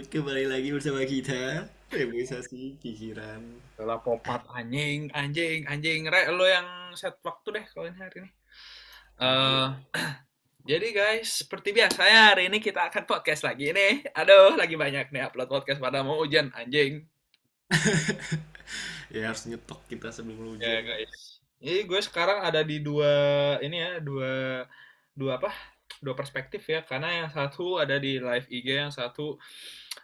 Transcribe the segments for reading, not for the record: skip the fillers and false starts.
Kembali lagi bersama kita, reboisasi pikiran. Setelah popat anjing, anjing, anjing. Re, lo yang set waktu deh kalau ini hari ini. Oke. eh jadi guys, seperti biasanya hari ini kita akan podcast lagi nih. Aduh, lagi banyak nih upload podcast pada mau hujan anjing. Ya harus nyetok kita sebelum Ya hujan. guys. Jadi gue sekarang ada di dua ini ya, dua dua apa? Dua perspektif ya. Karena yang satu ada di live IG, yang satu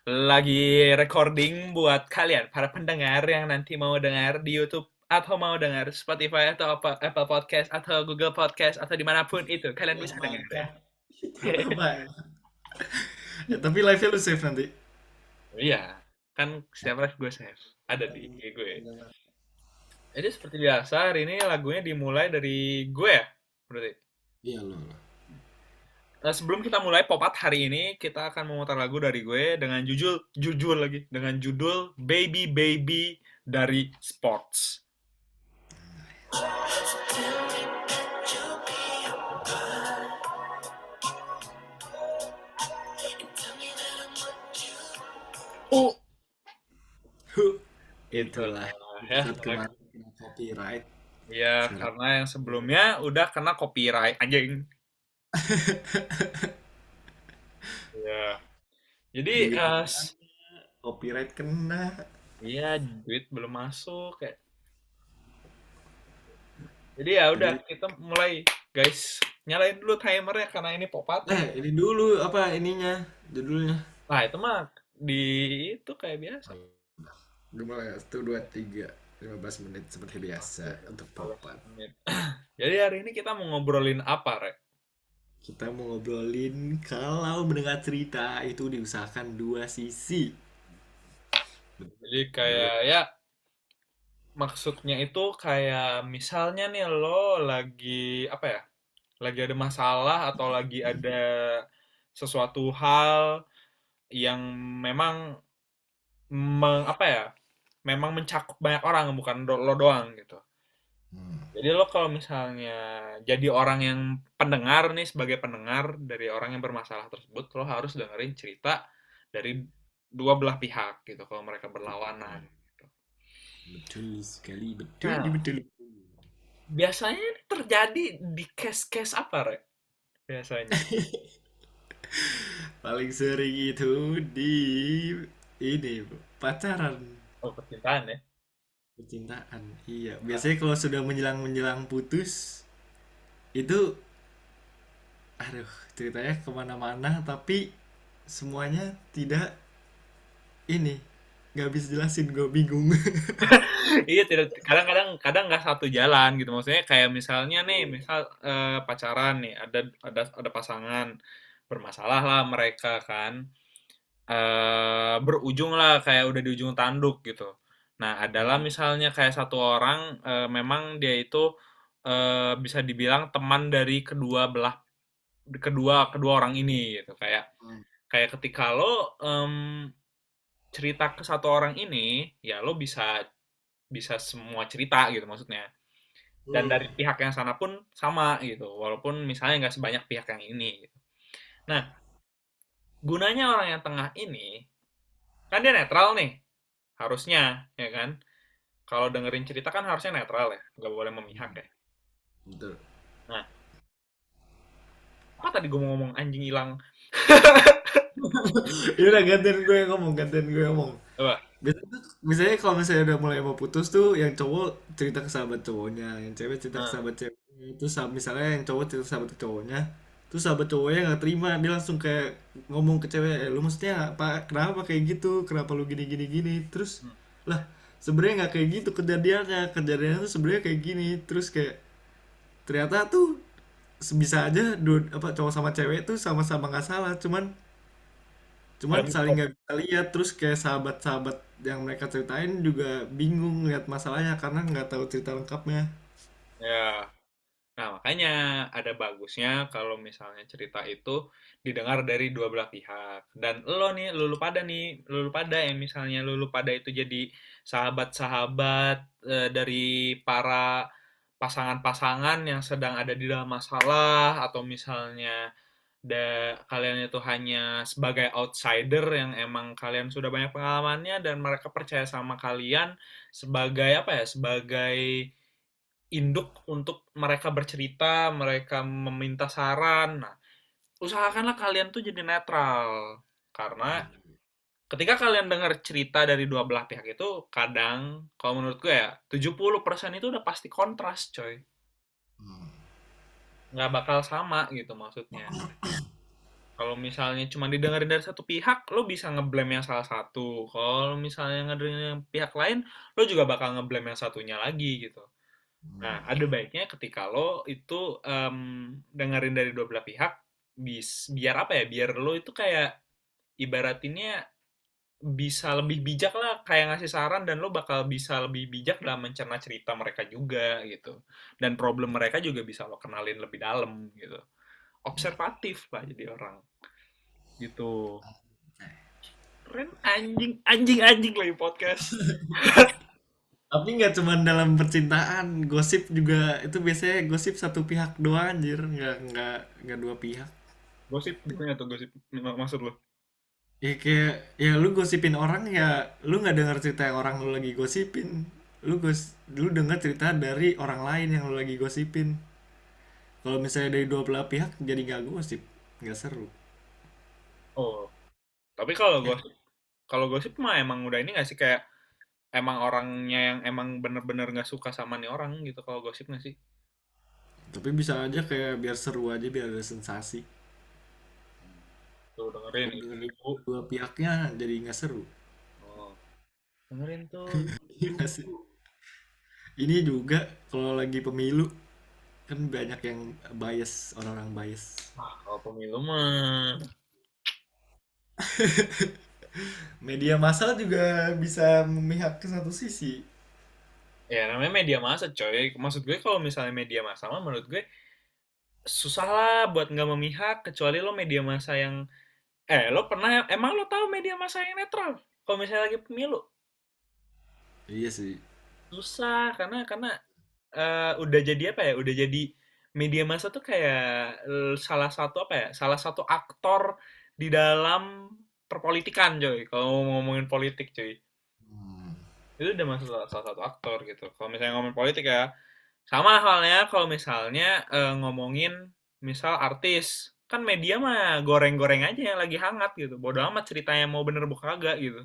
lagi recording buat kalian para pendengar yang nanti mau dengar di YouTube atau mau dengar Spotify atau apa Apple Podcast atau Google Podcast atau dimanapun itu kalian Wah, bisa dengar ya. mantap. Itu apa ya? Ya, tapi live-nya lu save nanti. Iya, kan setiap live gue save ada di IG gue. Jadi seperti biasa hari ini lagunya dimulai dari gue ya, berarti. Iya lo. Nah, sebelum kita mulai popat hari ini, kita akan memutar lagu dari gue dengan jujur lagi, dengan judul Baby Baby dari Sports. Oh, Huh. itulah Itulah ya. episode kemarin kena copyright. Ya, Sekarang karena yang sebelumnya udah kena copyright anjing. Ya. Jadi, duit belum ada, copyright kena. iya duit belum masuk kayak. Jadi ya udah Jadi, kita mulai guys. Nyalain dulu timernya karena ini popat. ini dulu apa ininya, judulnya. Nah, itu mah di itu kayak biasa. Dimulai 1, 2, 3, 15 menit seperti biasa untuk 15 popat. menit. Jadi hari ini kita mau ngobrolin apa, Rek? Kita mau ngobrolin kalau mendengar cerita itu diusahakan dua sisi. Jadi kayak ya maksudnya itu kayak misalnya nih lo lagi apa ya? Lagi ada masalah atau lagi ada sesuatu hal yang memang apa ya? Memang mencakup banyak orang bukan lo doang gitu. Hmm. Jadi lo kalau misalnya jadi orang yang pendengar nih sebagai pendengar dari orang yang bermasalah tersebut, lo harus dengerin cerita dari dua belah pihak gitu kalau mereka berlawanan gitu. Betul sekali, betul, Nah, betul. biasanya ini terjadi di case-case apa, Rek? Biasanya. Paling sering itu di ini pacaran, Oh, percintaan ya. percintaan. Iya, biasanya kalau sudah menjelang putus itu, aduh, ceritanya kemana-mana tapi semuanya tidak ini, nggak bisa jelasin, gue bingung. Iya, tidak kadang-kadang kadang nggak satu jalan gitu. Maksudnya kayak misalnya nih, misal pacaran nih, ada pasangan bermasalah lah mereka kan. Berujung lah kayak udah di ujung tanduk gitu. Nah, adalah Hmm. misalnya kayak satu orang memang dia itu bisa dibilang teman dari kedua kedua orang ini gitu. Kayak kayak ketika lo cerita ke satu orang ini, ya lo bisa bisa semua cerita gitu maksudnya. Dan Hmm. dari pihak yang sana pun sama gitu, walaupun misalnya nggak sebanyak pihak yang ini. Gitu. Nah, gunanya orang yang tengah ini kan dia netral nih, harusnya, ya kan? Kalau dengerin cerita kan harusnya netral ya, nggak boleh memihak ya. Betul. Nah, apa tadi gue mau ngomong anjing hilang? Ini udah gantian gue ngomong. Apa? Biasanya tuh, misalnya kalau misalnya udah mulai mau putus tuh, yang cowok cerita ke sahabat cowoknya, yang cewek cerita ke Nah, sahabat ceweknya. Terus misalnya yang cowok cerita ke sahabat cowoknya, terus sahabat cowoknya nggak terima, dia langsung kayak ngomong ke cewek, lu maksudnya apa? Kenapa kayak gitu? Kenapa lu gini gini gini? Terus hmm, lah, sebenarnya nggak kayak gitu kejadiannya. Kejadiannya tuh sebenarnya kayak gini. Terus kayak ternyata tuh bisa aja apa cowok sama cewek tuh sama-sama nggak salah, cuman ada cuman saling miskop. nggak bisa lihat. Terus kayak sahabat-sahabat yang mereka ceritain juga bingung lihat masalahnya karena nggak tahu cerita lengkapnya. Ya, nah makanya ada bagusnya kalau misalnya cerita itu didengar dari dua belah pihak. Dan lo nih, lulu pada yang misalnya lulu pada itu jadi sahabat-sahabat dari para pasangan-pasangan yang sedang ada di dalam masalah atau misalnya kalian itu hanya sebagai outsider yang emang kalian sudah banyak pengalamannya dan mereka percaya sama kalian sebagai apa ya? Sebagai induk untuk mereka bercerita, mereka meminta saran. Nah, usahakanlah kalian tuh jadi netral. Karena ketika kalian dengar cerita dari dua belah pihak itu, kadang, kalau menurut gue ya, 70% itu udah pasti kontras, coy. Nggak bakal sama gitu maksudnya. Kalau misalnya cuma didengarin dari satu pihak, lo bisa ngeblame yang salah satu. Kalau misalnya ngedengerin yang pihak lain, lo juga bakal ngeblame yang satunya lagi gitu. Nah, ada baiknya ketika lo itu dengerin dari dua belah pihak, biar apa ya? Biar lo itu kayak ibaratinnya bisa lebih bijak lah, kayak ngasih saran dan lo bakal bisa lebih bijak dalam mencerna cerita mereka juga gitu. Dan problem mereka juga bisa lo kenalin lebih dalam gitu. Observatif lah jadi orang gitu. Keren anjing, anjing, anjing lagi podcast. Tapi nggak cuma dalam percintaan, gosip juga itu biasanya gosip satu pihak doang anjir, nggak dua pihak. Gosip, gimana tuh gosip? Maksud lo? Ya kayak ya lu gosipin orang ya, lu nggak dengar cerita yang orang lu lagi gosipin. Lu dengar cerita dari orang lain yang lu lagi gosipin. Kalau misalnya dari dua belah pihak jadi nggak gosip, nggak seru. Oh, tapi Ya, kalau gosip mah emang udah ini gak sih kayak emang orangnya yang emang bener-bener nggak suka sama nih orang gitu kalau gosip nggak sih? tapi bisa aja kayak biar seru aja, biar ada sensasi. Tuh dengerin Kalau dengerin ibu. dua pihaknya jadi nggak seru. Oh, dengerin tuh Iya ibu. nggak sih? Ini juga kalau lagi pemilu kan banyak yang bias, orang-orang bias. Ah, kalau pemilu mah Media massal juga bisa memihak ke satu sisi. ya namanya media massa coy. Maksud gue kalau misalnya media massa mah menurut gue susah lah buat nggak memihak kecuali lo media massa yang lo pernah emang lo tahu media massa yang netral kalau misalnya lagi pemilu Iya sih. susah karena udah jadi apa ya udah jadi media massa tuh kayak salah satu apa ya salah satu aktor di dalam perpolitikan coy kalau mau ngomongin politik coy Hmm. itu udah masuk salah satu aktor gitu kalau misalnya ngomongin politik ya sama halnya kalau misalnya ngomongin misal artis kan media mah goreng-goreng aja yang lagi hangat gitu bodo amat ceritanya mau bener bukan kagak gitu.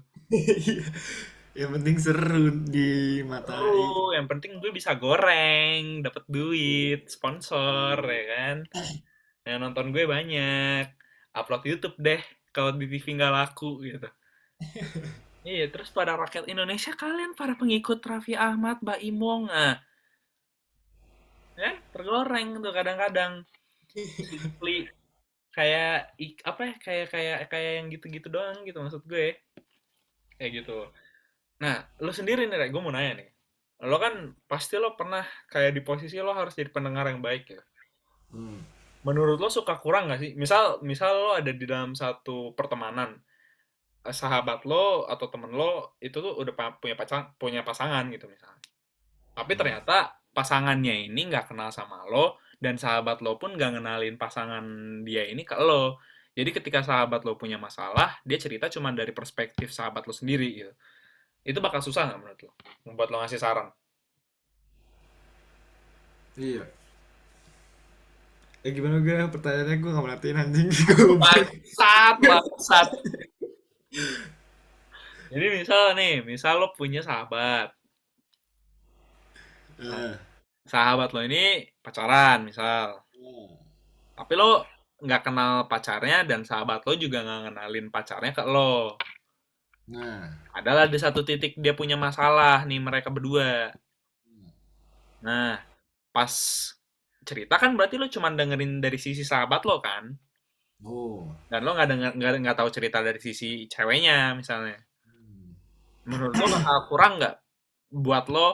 Yang penting seru dimatai. Seru, yang penting gue bisa goreng, dapet duit, sponsor, ya kan? Yang nonton gue banyak. Upload YouTube deh, kalau di TV nggak laku gitu. Iya, terus pada rakyat Indonesia kalian para pengikut Raffi Ahmad, Baim Wong, nah, kan tergoreng tuh kadang-kadang. Simply kayak apa ya? Kayak yang gitu-gitu doang gitu maksud gue. Kayak gitu. Nah, lo sendiri nih, Rek, gue mau nanya nih. Lo kan pasti lo pernah kayak di posisi lo harus jadi pendengar yang baik ya. Hmm. Menurut lo suka kurang nggak sih? Misal, misal lo ada di dalam satu pertemanan, sahabat lo atau temen lo itu tuh udah punya pasangan gitu misalnya. Tapi ternyata pasangannya ini nggak kenal sama lo dan sahabat lo pun nggak ngenalin pasangan dia ini ke lo. Jadi ketika sahabat lo punya masalah, dia cerita cuma dari perspektif sahabat lo sendiri gitu. Itu bakal susah nggak menurut lo? Membuat lo ngasih saran. Iya. Gimana gue pertanyaannya, gue gak merhatiin anjing. Goblok. Bangsat, bangsat. Jadi misal nih, misal lo punya sahabat. Nah, Eh, sahabat lo ini pacaran misal. Tapi lo nggak kenal pacarnya dan sahabat lo juga nggak kenalin pacarnya ke lo. nah, Adalah di satu titik dia punya masalah nih mereka berdua. Nah, pas cerita kan berarti lo cuma dengerin dari sisi sahabat lo kan, oh, dan lo nggak denger nggak tahu cerita dari sisi ceweknya misalnya. Menurut lo bakal kurang nggak buat lo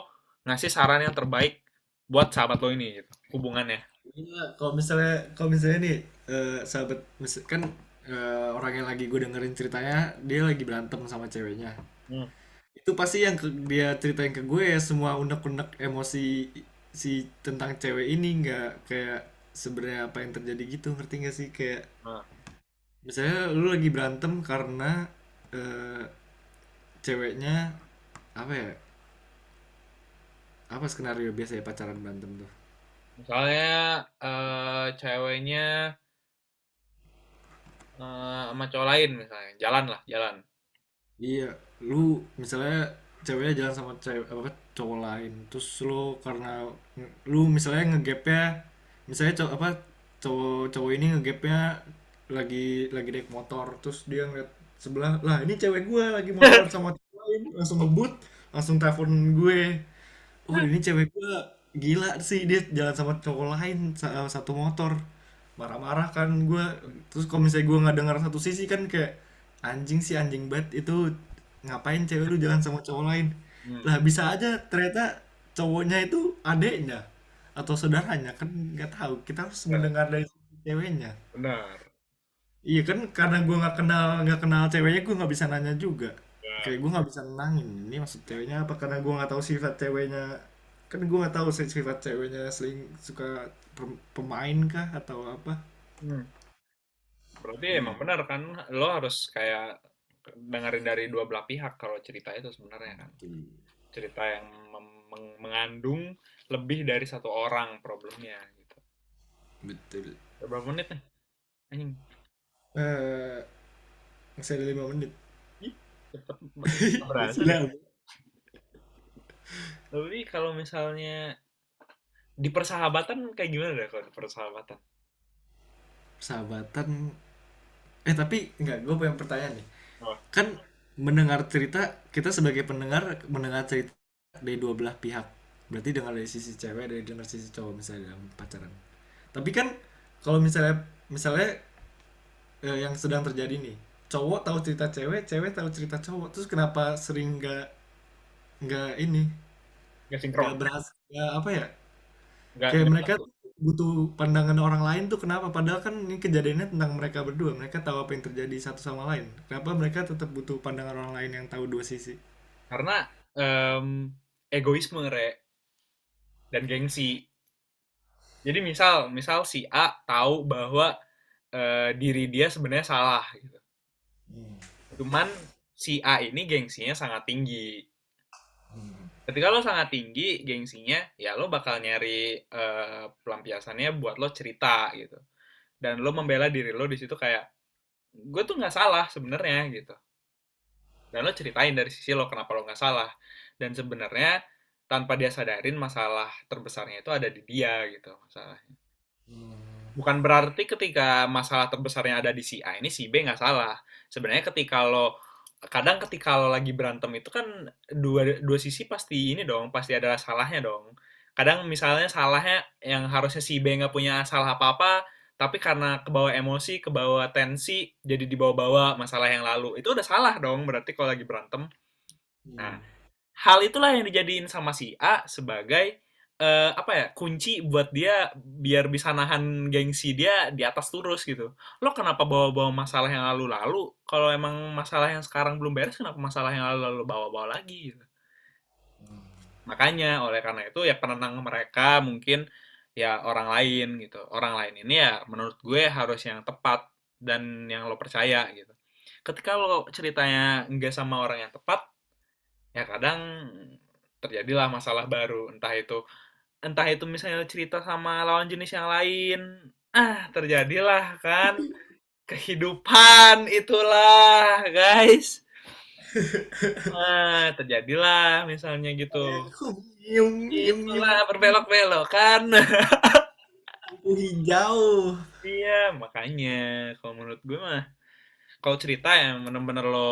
ngasih saran yang terbaik buat sahabat lo ini gitu, hubungannya? iya. Kalau misalnya nih, sahabat kan, orang yang lagi gue dengerin ceritanya dia lagi berantem sama ceweknya. Hmm. Itu pasti yang dia ceritain ke gue ya semua unek-unek emosi si tentang cewek ini, nggak kayak sebenarnya apa yang terjadi gitu, ngerti gak sih? Kayak Nah, misalnya lu lagi berantem karena eh, ceweknya apa ya, apa skenario biasa ya pacaran berantem tuh? misalnya ceweknya sama cowok lain misalnya, jalan lah, jalan. Iya, lu misalnya ceweknya jalan sama cewek apa cowok lain, terus lu karena lu misalnya ngegapnya, misalnya cowok apa cowok ini ngegapnya lagi naik motor, terus dia ngeliat sebelah, lah ini cewek gue lagi motoran sama cowok lain, langsung ngebut, langsung telepon gue, oh ini cewek gue gila sih dia jalan sama cowok lain satu motor, marah-marah kan gue. Terus kalau misalnya gue nggak dengar satu sisi kan kayak anjing sih, anjing banget itu, ngapain cewek lu jalan sama cowok lain. Hmm, Lah bisa aja ternyata cowoknya itu adeknya atau saudaranya kan, nggak tahu, kita harus benar, mendengar dari sisi ceweknya. benar. Iya kan, karena gue nggak kenal ceweknya, gue nggak bisa nanya juga, Benar. kayak gue nggak bisa nenangin ini maksud ceweknya apa, karena gue nggak tahu sifat ceweknya. Kan gue nggak tahu sifat ceweknya seling suka pemain kah atau apa. Hmm. Berarti emang Iya. benar kan, lo harus kayak dengerin dari dua belah pihak kalau cerita itu sebenarnya kan. Iya. Cerita yang mengandung lebih dari satu orang problemnya gitu. Betul. Udah berapa menit nih? Anjing. eh Masih ada 5 menit. Ih, cepet nggak berasa deh. Silakan. Tapi kalau misalnya di persahabatan kayak gimana deh kalau di persahabatan? Persahabatan, tapi enggak, gue punya pertanyaan nih. Oh, Kan mendengar cerita, kita sebagai pendengar mendengar cerita dari dua belah pihak, berarti dengar dari sisi cewek, dari dengar sisi cowok misalnya dalam pacaran. Tapi kan kalau misalnya yang sedang terjadi nih, cowok tahu cerita cewek, cewek tahu cerita cowok, terus kenapa sering nggak ini, nggak nggak sinkron. berhasil, nggak apa ya, kayak Nggak mereka satu. tuh butuh pandangan orang lain tuh, kenapa padahal kan ini kejadiannya tentang mereka berdua, mereka tahu apa yang terjadi satu sama lain, kenapa mereka tetap butuh pandangan orang lain yang tahu dua sisi. Karena em, egoisme, Re, dan gengsi. Jadi misal, misal si A tahu bahwa diri dia sebenarnya salah gitu. Hmm. Cuman si A ini gengsinya sangat tinggi. Hmm. Ketika lo sangat tinggi gengsinya, ya lo bakal nyari pelampiasannya buat lo cerita gitu. Dan lo membela diri lo di situ kayak gue tuh nggak salah sebenarnya gitu. Dan lo ceritain dari sisi lo kenapa lo nggak salah. Dan sebenarnya tanpa dia sadarin masalah terbesarnya itu ada di dia gitu masalahnya. Hmm. Bukan berarti ketika masalah terbesarnya ada di si A ini si B nggak salah. Sebenarnya ketika lo kadang ketika lo lagi berantem itu kan dua dua sisi pasti ini dong, pasti ada salahnya dong. Kadang misalnya salahnya yang harusnya si B nggak punya salah apa-apa, tapi karena kebawa emosi, kebawa tensi, jadi dibawa-bawa masalah yang lalu. Itu udah salah dong, berarti kalau lagi berantem. Nah, Hmm. hal itulah yang dijadiin sama si A sebagai apa ya, kunci buat dia biar bisa nahan gengsi dia di atas terus gitu. Lo kenapa bawa-bawa masalah yang lalu-lalu? Kalau emang masalah yang sekarang belum beres, kenapa masalah yang lalu-lalu bawa-bawa lagi gitu? Makanya oleh karena itu ya penenang mereka mungkin ya orang lain gitu. Orang lain ini ya menurut gue harus yang tepat dan yang lo percaya gitu. Ketika lo ceritanya enggak sama orang yang tepat, ya kadang terjadilah masalah baru, entah itu misalnya cerita sama lawan jenis yang lain, terjadilah kan kehidupan itulah guys, terjadilah misalnya gitu, Aku nyium nyium nyium itulah berbelok-belok kan. lampu hijau. Iya, makanya kalau menurut gue mah kalau cerita yang bener-bener lo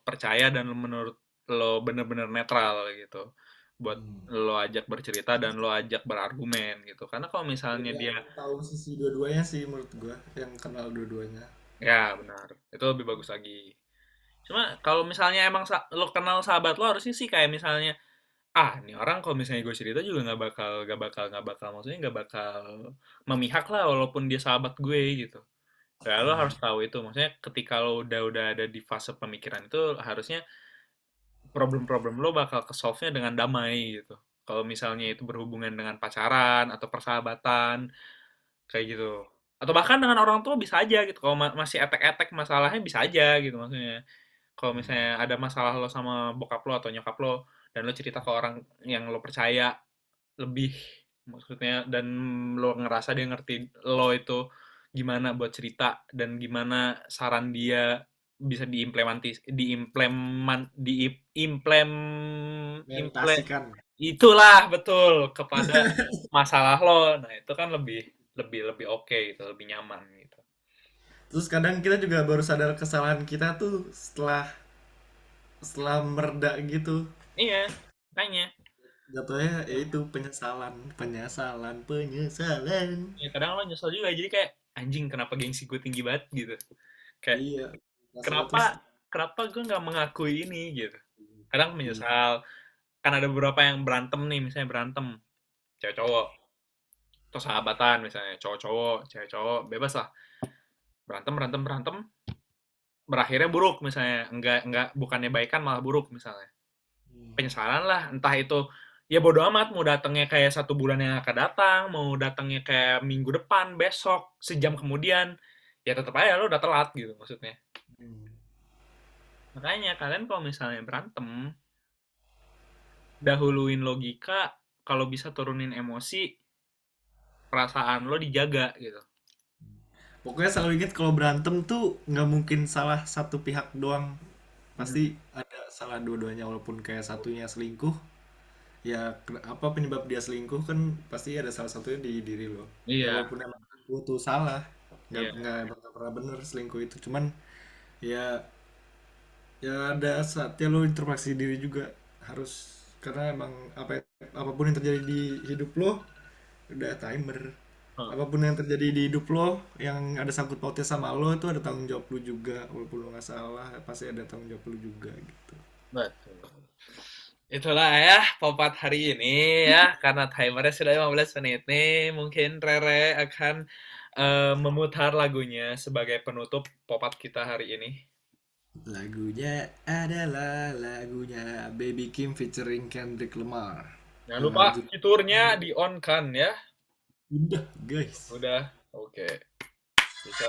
percaya dan menurut lo bener-bener netral gitu buat Hmm. lo ajak bercerita dan lo ajak berargumen gitu, karena kalau misalnya Yang dia tahu sisi dua-duanya sih menurut gua, yang kenal dua-duanya. ya benar itu lebih bagus lagi. Cuma kalau misalnya emang lo kenal sahabat lo harusnya sih kayak misalnya ini orang kalau misalnya gue cerita juga nggak bakal maksudnya nggak bakal memihak lah walaupun dia sahabat gue gitu. Ya lo harus tahu itu maksudnya ketika lo udah ada di fase pemikiran itu harusnya problem-problem lo bakal ke solve-nya dengan damai gitu. Kalau misalnya itu berhubungan dengan pacaran atau persahabatan, kayak gitu. Atau bahkan dengan orang tua bisa aja gitu, kalau masih etek-etek masalahnya bisa aja gitu maksudnya. Kalau misalnya ada masalah lo sama bokap lo atau nyokap lo, dan lo cerita ke orang yang lo percaya lebih, maksudnya, dan lo ngerasa dia ngerti lo itu gimana buat cerita dan gimana saran dia bisa Orientasikan. itulah betul kepada masalah lo. Nah, itu kan lebih lebih lebih oke gitu, lebih nyaman gitu. Terus kadang kita juga baru sadar kesalahan kita tuh setelah mereda gitu. Iya, makanya. Jatuhnya ya itu penyesalan, penyesalan, penyesalan. Ya, kadang lo nyesel juga, jadi kayak anjing kenapa gengsi gue tinggi banget gitu. Kayak Iya, masalah kenapa terus. kenapa gue nggak mengakui ini gitu. Kadang Iya. menyesal. Kan ada beberapa yang berantem nih, misalnya berantem cewek cowok atau sahabatan misalnya cowok cowok cewek cowok bebas lah, berantem berantem berantem berakhirnya buruk misalnya, enggak bukannya baikan malah buruk misalnya, penyesalan lah, entah itu ya bodo amat mau datangnya kayak 1 bulan yang akan datang, mau datangnya kayak minggu depan, besok, sejam kemudian, ya tetap aja lo udah telat gitu maksudnya. Hmm. Makanya kalian kalau misalnya berantem, dahuluin logika, kalau bisa turunin emosi, perasaan lo dijaga gitu. Pokoknya selalu ingat kalau berantem tuh nggak mungkin salah satu pihak doang. Hmm. Pasti ada salah dua-duanya walaupun kayak satunya selingkuh. Ya apa penyebab dia selingkuh kan pasti ada salah satunya di diri lo. Ya Iya, walaupun emang gue tuh salah, iya. nggak pernah bener selingkuh itu. Cuman ya ya ada saatnya lo introspeksi diri juga harus, karena emang apapun yang terjadi di hidup lo udah timer. Heeh, Apapun yang terjadi di hidup lo yang ada sangkut pautnya sama lo itu ada tanggung jawab lo juga, walaupun lo nggak salah pasti ada tanggung jawab lo juga gitu. betul. Itulah ya Popat hari ini ya, karena timernya sudah 15 menit nih, mungkin Rere akan memutar lagunya sebagai penutup Popat kita hari ini. Lagunya adalah lagunya Baby Kim featuring Kendrick Lamar. Jangan Dengan lupa judul fiturnya di on kan ya. udah guys. Udah, oke. Bisa.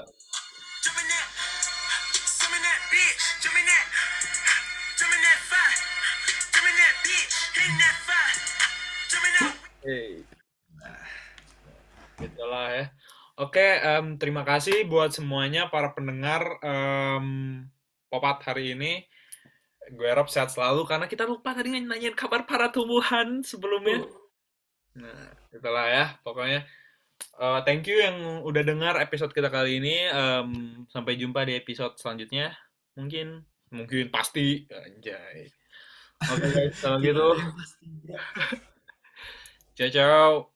Jumping that, swimming that bitch, jumping that, jumping that fire, jumping that bitch, hitting that fire, jumping out. Hey, itulah ya. Oke, terima kasih buat semuanya para pendengar Popat hari ini. Gue harap sehat selalu karena kita lupa tadi nanyain kabar para tumbuhan sebelumnya. Nah, itulah ya. Pokoknya thank you yang udah dengar episode kita kali ini. Sampai jumpa di episode selanjutnya. Mungkin, mungkin pasti. Anjay. Oke guys, kalau Tidak gitu. ada yang pasti, bro. Ciao, ciao.